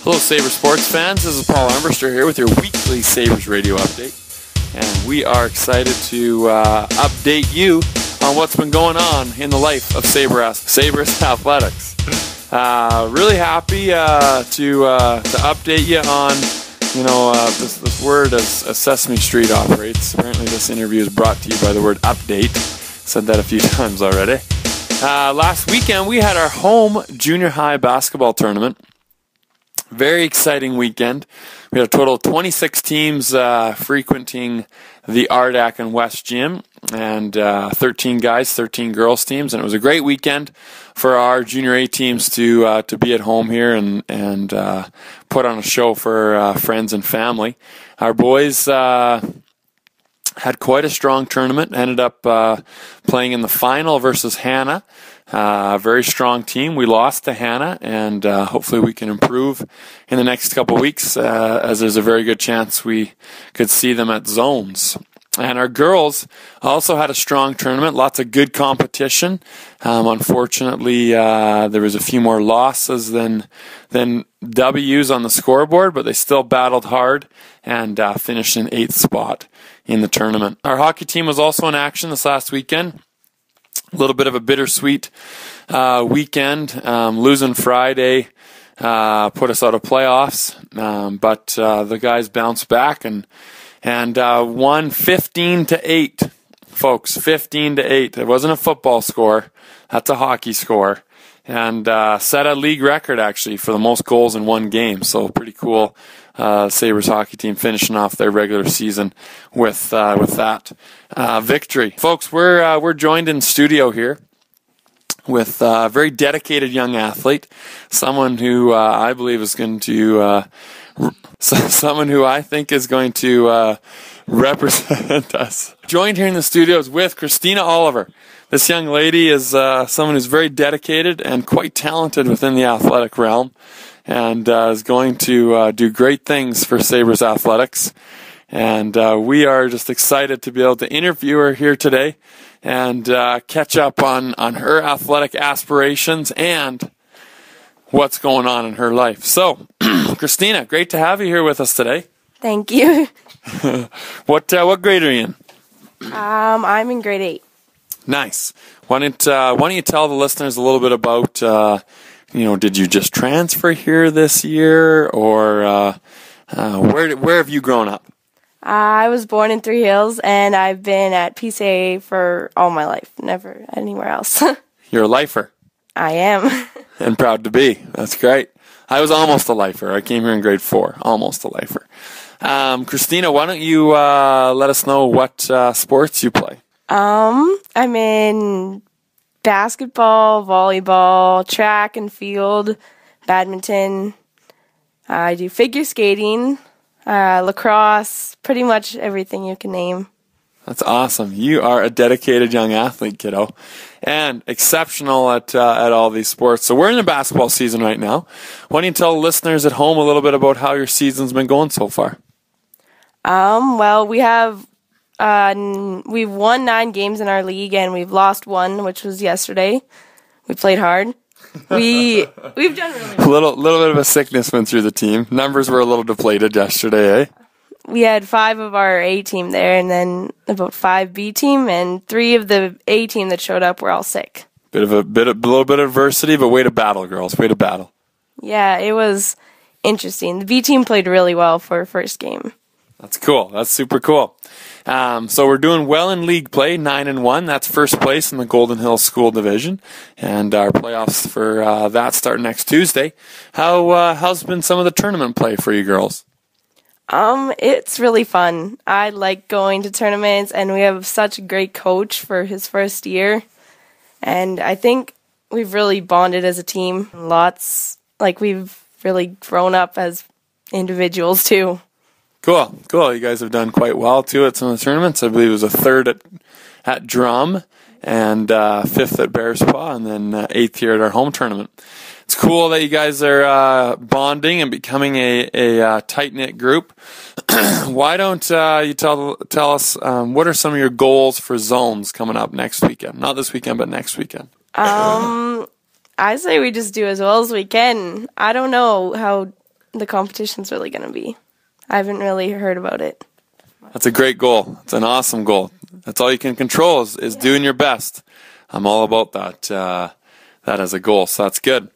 Hello Sabres sports fans, this is Paul Armbruster here with your weekly Sabres radio update. And we are excited to update you on what's been going on in the life of Sabres athletics. Really happy to update you on, this word as Sesame Street operates. Apparently this interview is brought to you by the word update. Said that a few times already. Last weekend we had our home junior high basketball tournament. Very exciting weekend. We had a total of 26 teams frequenting the Ardac and West Gym, and 13 guys, 13 girls teams, and it was a great weekend for our junior A teams to be at home here and put on a show for friends and family. Our boys had quite a strong tournament. Ended up playing in the final versus Hannah. Very strong team. We lost to Hannah, and hopefully we can improve in the next couple weeks, as there's a very good chance we could see them at zones. And our girls also had a strong tournament, lots of good competition. Unfortunately, there was a few more losses than W's on the scoreboard, but they still battled hard and finished in 8th spot in the tournament. Our hockey team was also in action this last weekend. A little bit of a bittersweet weekend. Losing Friday put us out of playoffs, but the guys bounced back and won 15-8, folks. 15-8. It wasn't a football score; that's a hockey score, and set a league record actually for the most goals in one game. So pretty cool. Sabres hockey team finishing off their regular season with that victory. Folks, we're joined in studio here with a very dedicated young athlete, someone who I believe is going to someone who I think is going to represent us. Joined here in the studios with Christina Olver. This young lady is someone who's very dedicated and quite talented within the athletic realm, and is going to do great things for Sabres athletics. And we are just excited to be able to interview her here today and catch up on her athletic aspirations and what's going on in her life. So, Christina, great to have you here with us today. Thank you. What grade are you in? I'm in grade 8. Nice. Why don't you tell the listeners a little bit about, did you just transfer here this year, or where have you grown up? I was born in Three Hills, and I've been at PCA for all my life, never anywhere else. You're a lifer. I am. And proud to be. That's great. I was almost a lifer. I came here in grade 4. Almost a lifer. Christina, why don't you let us know what sports you play? I'm in basketball, volleyball, track and field, badminton. I do figure skating, lacrosse, pretty much everything you can name. That's awesome. You are a dedicated young athlete, kiddo, and exceptional at all these sports. So we're in the basketball season right now. Why don't you tell listeners at home a little bit about how your season's been going so far? Well, we've won 9 games in our league, and we've lost 1, which was yesterday. We played hard. We've done really well. A little bit of a sickness went through the team. Numbers were a little deflated yesterday, eh? We had 5 of our A team there, and then about 5 B team, and 3 of the A team that showed up were all sick. A little bit of adversity, but way to battle, girls. Way to battle. Yeah, it was interesting. The B team played really well for first game. That's cool. That's super cool. So we're doing well in league play, 9-1. That's first place in the Golden Hills School Division, and our playoffs for that start next Tuesday. How's been some of the tournament play for you girls? It's really fun. I like going to tournaments, and we have such a great coach for his first year. And I think we've really bonded as a team. We've really grown up as individuals too. Cool. You guys have done quite well too at some of the tournaments. I believe it was a 3rd at Drum and 5th at Bears Paw, and then 8th here at our home tournament. It's cool that you guys are bonding and becoming a tight-knit group. Why don't you tell us what are some of your goals for zones coming up next weekend? Not this weekend, but next weekend. I say we just do as well as we can. I don't know how the competition's really going to be. I haven't really heard about it. That's a great goal. It's an awesome goal. That's all you can control is doing your best. I'm all about that. That as a goal, so that's good.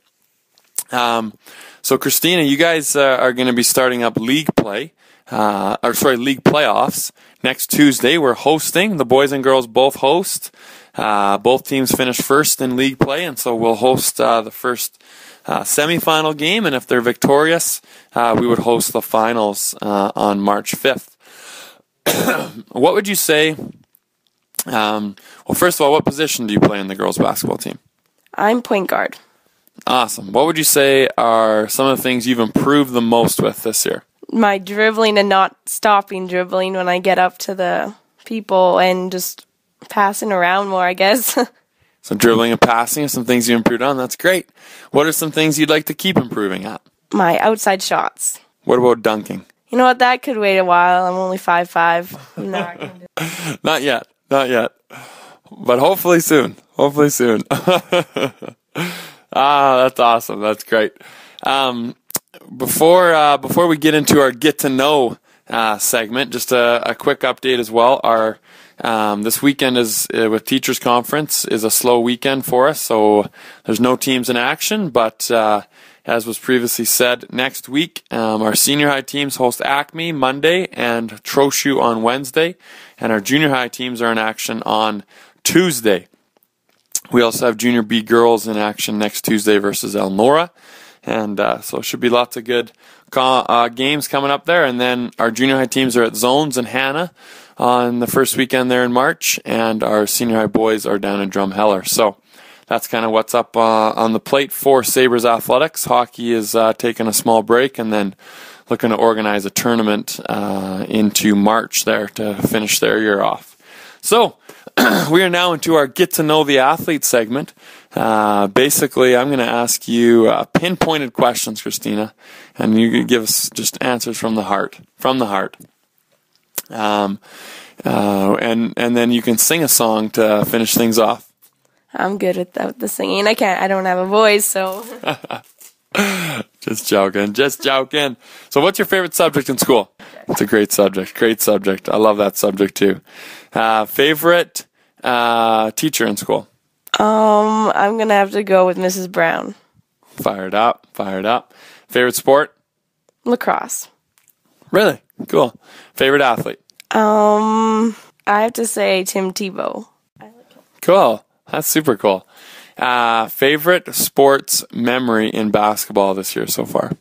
So Christina, you guys are going to be starting up league play, league playoffs next Tuesday. We're hosting. The boys and girls both host. Both teams finish first in league play, and so we'll host the first semifinal game. And if they're victorious, we would host the finals on March 5th. What would you say? Well, first of all, what position do you play in the girls' basketball team? I'm point guard. Awesome. What would you say are some of the things you've improved the most with this year? My dribbling and not stopping dribbling when I get up to the people and just passing around more, I guess. So dribbling and passing are some things you improved on. That's great. What are some things you'd like to keep improving at? My outside shots. What about dunking? You know what? That could wait a while. I'm only 5'5". I'm not gonna do it. Not yet. Not yet. But hopefully soon. Hopefully soon. That's awesome. That's great. Before we get into our get to know segment, just a quick update as well. Our this weekend is with Teachers Conference is a slow weekend for us, so there's no teams in action. But as was previously said, next week our senior high teams host Acme Monday and Trochu on Wednesday, and our junior high teams are in action on Tuesday. We also have Junior B girls in action next Tuesday versus Elnora, and so it should be lots of good games coming up there. And then our junior high teams are at Zones and Hannah on the first weekend there in March, and our senior high boys are down in Drumheller. So that's kind of what's up on the plate for Sabres athletics. Hockey is taking a small break and then looking to organize a tournament into March there to finish their year off. So we are now into our Get to Know the Athlete segment. Basically, I'm going to ask you pinpointed questions, Christina, and you can give us just answers from the heart. And then you can sing a song to finish things off. I'm good without the singing. I don't have a voice, so. Just joking. So what's your favorite subject in school? It's a great subject. I love that subject too. Favorite teacher in school? I'm going to have to go with Mrs. Brown. Fired up. Favorite sport? Lacrosse. Really? Cool. Favorite athlete? I have to say Tim Tebow. Cool. That's super cool. Favorite sports memory in basketball this year so far?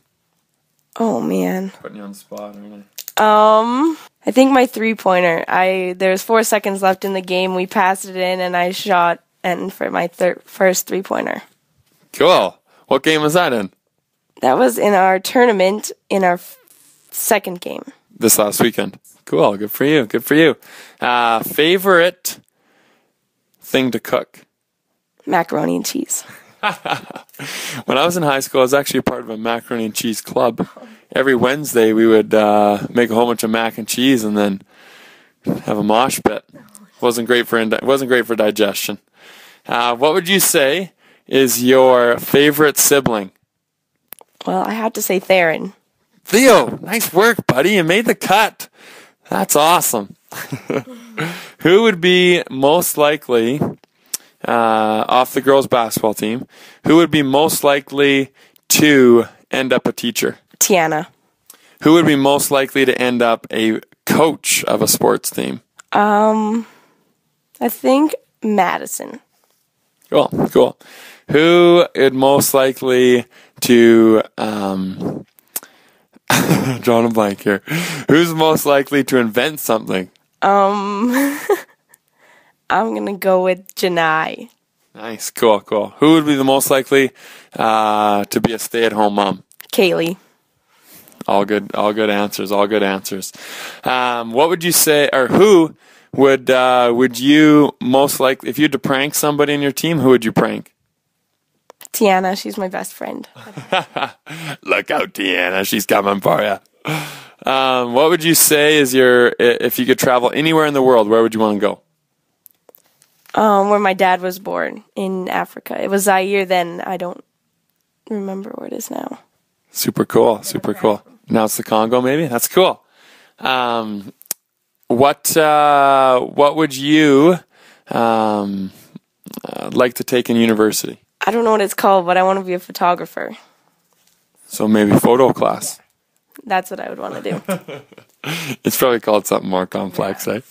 Oh, man. Putting you on the spot, aren't I? I think my three-pointer. There's 4 seconds left in the game. We passed it in, and I shot and for my first three-pointer. Cool. What game was that in? That was in our tournament in our second game. This last weekend. Cool. Good for you. Favorite thing to cook? Macaroni and cheese. When I was in high school, I was actually a part of a macaroni and cheese club. Every Wednesday, we would make a whole bunch of mac and cheese and then have a mosh pit. Wasn't great for digestion. What would you say is your favorite sibling? Well, I have to say Theron. Theo, nice work, buddy. You made the cut. That's awesome. Who would be most likely, off the girls' basketball team, who would be most likely to end up a teacher? Tiana. Who would be most likely to end up a coach of a sports team? I think Madison. Cool. Who is most likely to, drawing a blank here. Who's most likely to invent something? I'm going to go with Janai. Nice, cool. Who would be the most likely to be a stay-at-home mom? Kaylee. All good answers. What would you say, or who would you most likely, if you had to prank somebody in your team, who would you prank? Tiana, she's my best friend. Look out, Tiana, she's coming for you. What would you say is if you could travel anywhere in the world, where would you want to go? Where my dad was born, in Africa. It was Zaire then. I don't remember where it is now. Super cool. Super cool. Now it's the Congo, maybe? That's cool. What would you like to take in university? I don't know what it's called, but I want to be a photographer. So maybe photo class. That's what I would want to do. It's probably called something more complex, right?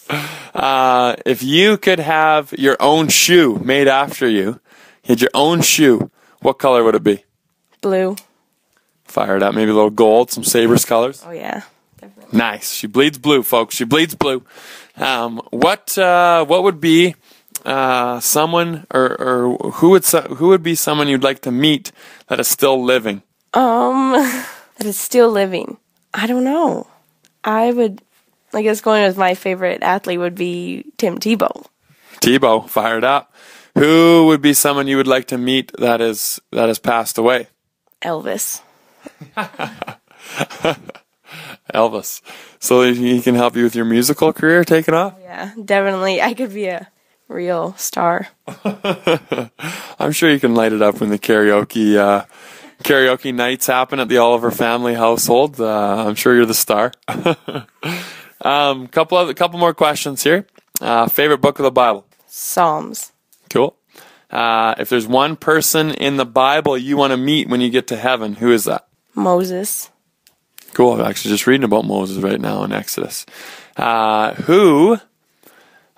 If you could have your own shoe made after you, you had your own shoe, what color would it be? Blue. Fire it up. Maybe a little gold, some Sabres colors. Oh, yeah. Definitely. Nice. She bleeds blue, folks. She bleeds blue. What would be someone or who would be someone you'd like to meet that is still living? That is still living. I don't know. I guess going with my favorite athlete would be Tim Tebow. Tebow, fired up. Who would be someone you would like to meet that has passed away? Elvis. Elvis. So he can help you with your musical career taking off? Yeah, definitely. I could be a real star. I'm sure you can light it up when the karaoke nights happen at the Olver family household. I'm sure you're the star. Couple more questions here. Favorite book of the Bible? Psalms. Cool. If there's one person in the Bible you want to meet when you get to heaven, who is that? Moses. Cool. I'm actually just reading about Moses right now in Exodus. Who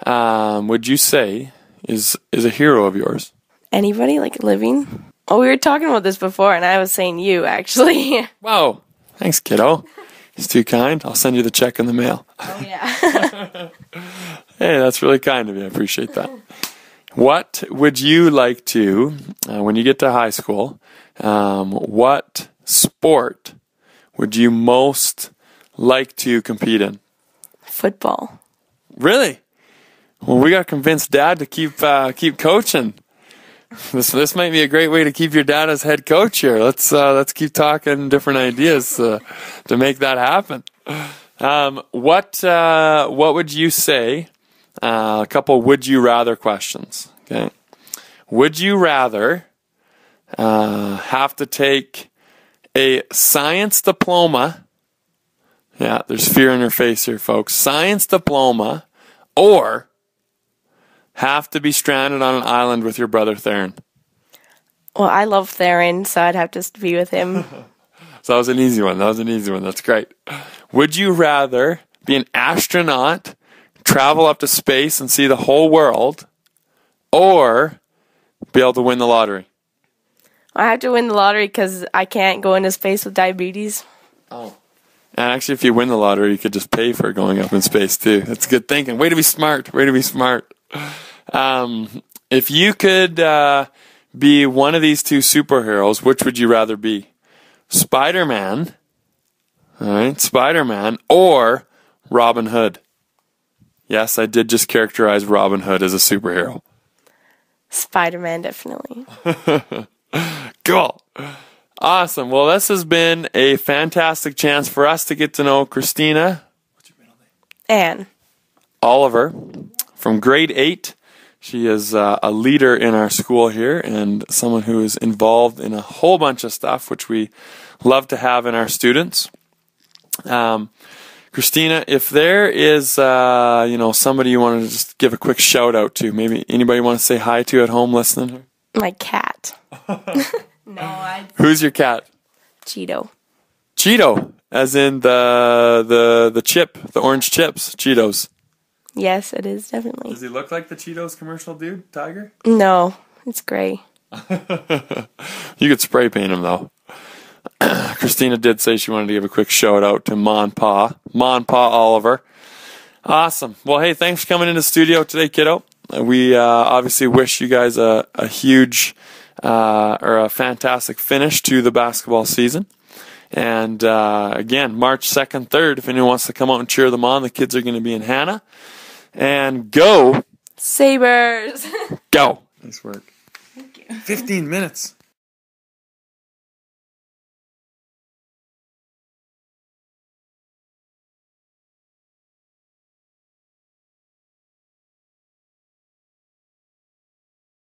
would you say is a hero of yours? Anybody like living? Oh, we were talking about this before, and I was saying you, actually. Whoa. Thanks, kiddo. He's too kind. I'll send you the check in the mail. Oh, yeah. Hey, that's really kind of you. I appreciate that. What would you like to, when you get to high school, what sport would you most like to compete in? Football. Really? Well, we got to convince Dad to keep coaching. This might be a great way to keep your dad as head coach here. Let's keep talking different ideas to make that happen. What would you say? A couple would you rather questions. Okay, would you rather have to take a science diploma? Yeah, there's fear in your face here, folks. Science diploma, or have to be stranded on an island with your brother Theron? Well, I love Theron, so I'd have to be with him. So that was an easy one. That's great. Would you rather be an astronaut, travel up to space and see the whole world, or be able to win the lottery? I have to win the lottery because I can't go into space with diabetes. Oh. And actually, if you win the lottery, you could just pay for going up in space, too. That's good thinking. Way to be smart. If you could be one of these two superheroes, which would you rather be? Spider-Man, all right, Spider-Man, or Robin Hood? Yes, I did just characterize Robin Hood as a superhero. Spider-Man, definitely. Cool. Awesome. Well, this has been a fantastic chance for us to get to know Christina. What's your middle name? Anne. Olver from grade 8. She is a leader in our school here and someone who is involved in a whole bunch of stuff, which we love to have in our students. Christina, if there is, somebody you want to just give a quick shout out to, maybe anybody you want to say hi to at home listening? My cat. No, Who's your cat? Cheeto. Cheeto, as in the chip, the orange chips, Cheetos. Yes, it is, definitely. Does he look like the Cheetos commercial dude, Tiger? No, it's gray. You could spray paint him, though. Christina did say she wanted to give a quick shout out to Ma Olver. Awesome. Well, hey, thanks for coming into the studio today, kiddo. We obviously wish you guys a huge or a fantastic finish to the basketball season. And again, March 2nd, 3rd, if anyone wants to come out and cheer them on, the kids are going to be in Hannah. And go Sabres. Go. Nice work. Thank you. 15 minutes.